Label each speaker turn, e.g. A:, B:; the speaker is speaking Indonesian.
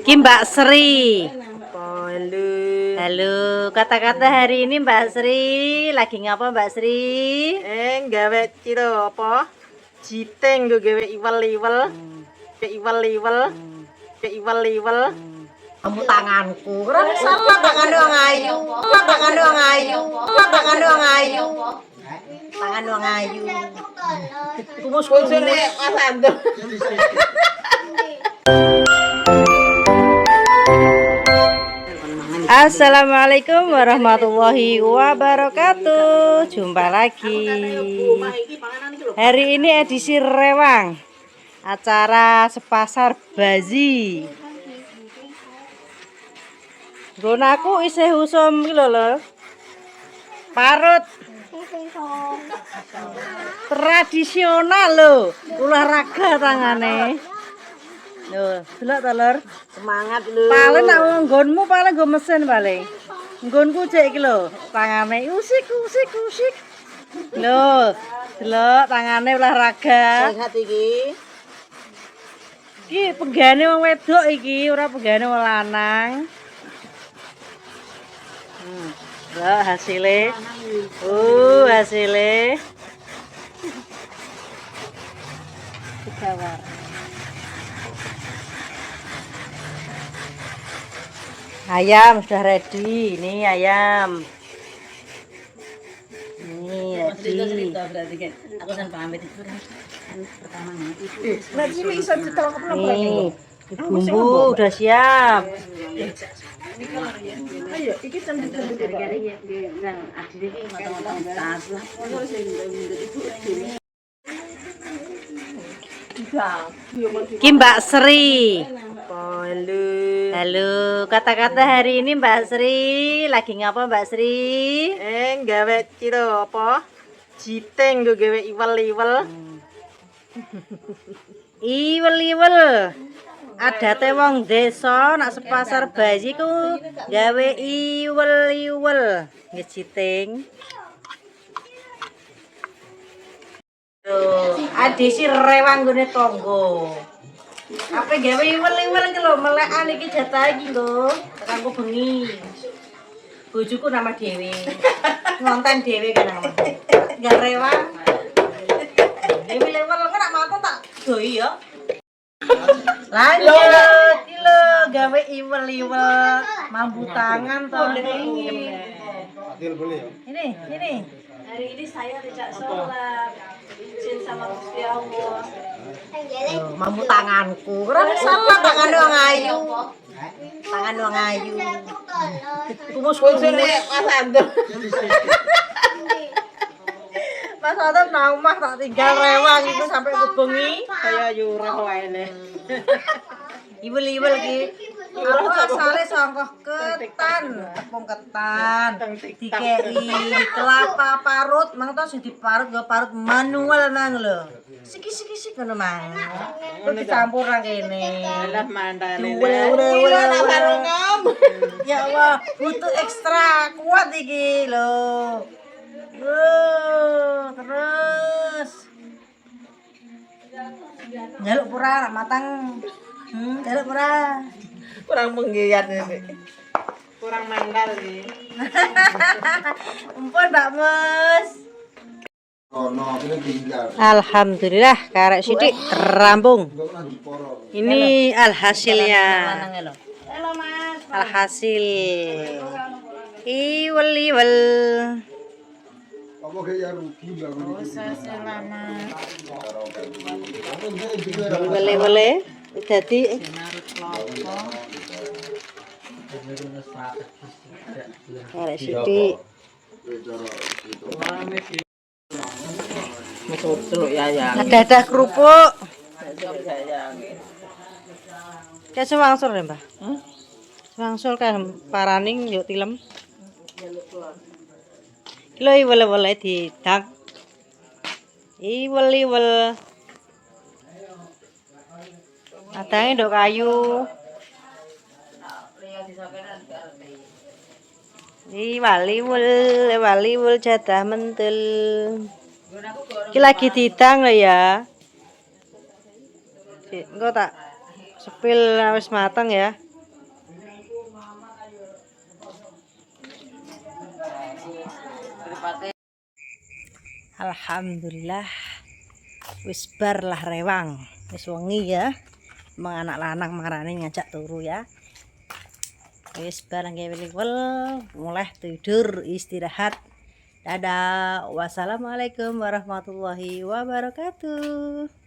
A: Ki Mbak Sri.
B: Halo.
A: Halo, kata-kata hari ini Mbak Sri lagi ngapa Mbak Sri?
B: Gawe ciro apa? Jiteng go gawe iwel-iwel. Iwel-iwel. Iwel-iwel.
A: Kamu tanganku, ora salah tangan wong ayu. Tangan wong ayu. Tangan wong ayu. Tangan wong ayu.
B: Kumus-kumus Mas Ando.
A: Assalamualaikum warahmatullahi wabarakatuh. Jumpa lagi. Hari ini edisi Rewang. Acara Sepasar Bazi. Gonaku isih usum iki lho. Parut. Tradisional lho, olahraga tangane. Lho, delok to, Lur.
B: Semangat lu.
A: Paling nak nggonmu paling nggo mesin paling. Nggonku cek iki lho, tangane usik. Lho, delok tangane olahraga.
B: Sehat iki.
A: Iki penggane wong wedok iki, ora penggane wong lanang. Lho hasilnya. Hasilnya. Digawar. Ayam sudah ready. Ini ayam. Ini ready.
C: Aku kan pamit itu kan pertama
A: Nih, bumbu udah siap.
B: Ayo, iki
A: Ki Mbak Sri.
B: Halo.
A: Halo, kata-kata hari ini Mbak Sri lagi ngapa Mbak Sri?
B: Gawe ciro apa? Jiteng go gawe iwel-iwel.
A: Iwel-iwel. Adate wong desa nak sepasar bayi ku gawe iwel-iwel. Nggih jiting. Tuh, adisi rewang gone tangga. Apa gawe iwel-iwel iki lho, melekan iki jatah iki lho. Kanggo bengi. Bojoku nama dhewe. Ngonten dhewe kan nama. Gak rewang. Iwel-iwel kok nak mantu tak doi ya. Lanjut, lo gawe iwel-iwel, mampu tangan toh. Ini.
C: hari ini saya tidak sholat, izin sama Gusti Allah.
A: Mampu tanganku, ora salah tangan wong ayu. Tangan wong ayu.
B: Kumus-kumus Mas Ando.
A: Mas Ando nang omah tak tinggal rewang itu sampai ke bengi.
B: Kaya yurah wae ne.
A: Iwel-iwel iki. Aku asale saka ketan, tepung ketan, dikeri kelapa parut, mang to sing diparut nggo parut manual nang lho. Siki-siki ngono mang. Terus dicampur nang kene.
B: Lah mandane.
A: Ya Allah, butuh ekstra kuat iki lho. Terus. Jaluk pura matang. Jaluk pura.
B: Kurang penggiyat ini. Kurang mandal sih.
A: Ampun Mbak Mus. Alhamdulillah karek sithik rampung. Ini alhasilnya.
C: Halo Mas.
A: Alhasil. Iwel-iwel.
D: Apa kayak rugi lah
A: Iwel-iwel dadi karek sithik. Ada kerupuk. Kayak sewangsul ya, Mbah? Sewangsul kan paraning yuk tilem. Kilo iwel-iwel didang. Iwel-iwel. Adange ndok kayu. Waliwul jadah mentul. Iki lagi didang lho ya. Engko tak Sepil wis matang ya. Alhamdulillah wis bar lah rewang. Wis wengi ya. Emang anak lanang marane ngajak turu ya. Wis bar nggih wel mulai tidur istirahat. Dadah. Wassalamualaikum warahmatullahi wabarakatuh.